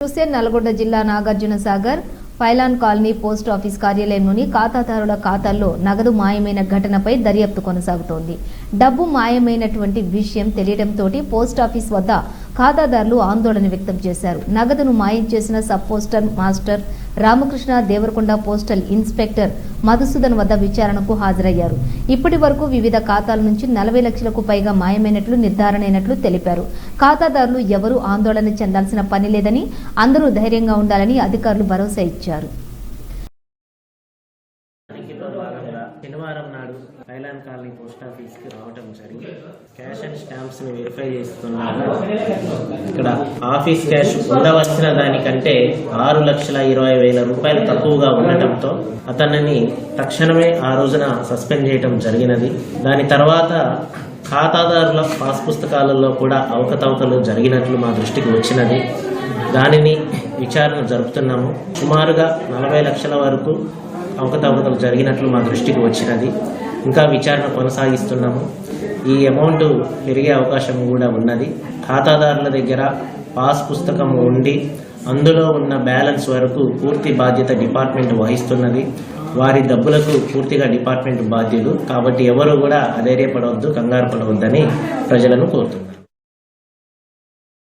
నల్గొండ జిల్లా Nagarjuna Sagar pylon colony post office కార్యాలయంలోని ఖాతాదారుల ఖాతాల్లో నగదు మాయమైన ఘటనపై దర్యాప్తు కొనసాగుతోంది. డబ్బు మాయమైనటువంటి విషయం తెలియడంతో పోస్ట్ ఆఫీస్ వద్ద ఖాతాదారులు ఆందోళన వ్యక్తం చేశారు. నగదును మాయం చేసిన sub poster master Ramakrishna Devarakonda postal inspector Madhusudan వద్ద విచారణకు హాజరయ్యారు. ఇప్పటి వరకు వివిధ ఖాతాల నుంచి 40 లక్షలకు పైగా మాయమైనట్లు నిర్ధారణ అయినట్లు తెలిపారు. ఖాతాదారులు ఎవరూ ఆందోళన చెందాల్సిన పని లేదని, అందరూ ధైర్యంగా ఉండాలని అధికారులు భరోసా ఇచ్చారు. శనివారం నాడు పైలాన్ కాలనీ పోస్ట్ ఆఫీస్కి రావటం జరిగింది. క్యాష్ అండ్ స్టాంప్స్ ని వెరిఫై చేస్తున్నాను. ఇక్కడ ఆఫీస్ క్యాష్ ఉండవలసిన దానికంటే 6,20,000 రూపాయలు తక్కువగా ఉండటంతో అతనిని తక్షణమే ఆ రోజున సస్పెండ్ చేయటం జరిగినది. దాని తర్వాత ఖాతాదారుల పాస్ పుస్తకాలలో కూడా అవకతవకలు జరిగినట్లు మా దృష్టికి వచ్చినది. దానిని విచారణ జరుపుతున్నాము. సుమారుగా 40 లక్షల వరకు అవకతవకలు జరిగినట్లు మా దృష్టికి వచ్చినది. ఇంకా విచారణ కొనసాగిస్తున్నాము. ఈ అమౌంట్ పెరిగే అవకాశం కూడా ఉన్నది. ఖాతాదారుల దగ్గర పాస్ పుస్తకం ఉండి అందులో ఉన్న బ్యాలెన్స్ వరకు పూర్తి బాధ్యత డిపార్ట్మెంట్ వహిస్తున్నది. వారి డబ్బులకు పూర్తిగా డిపార్ట్మెంట్ బాధ్యులు కాబట్టి ఎవరు కూడా అధైర్యపడవద్దు, కంగారు పడవద్దని ప్రజలను కోరుతున్నారు.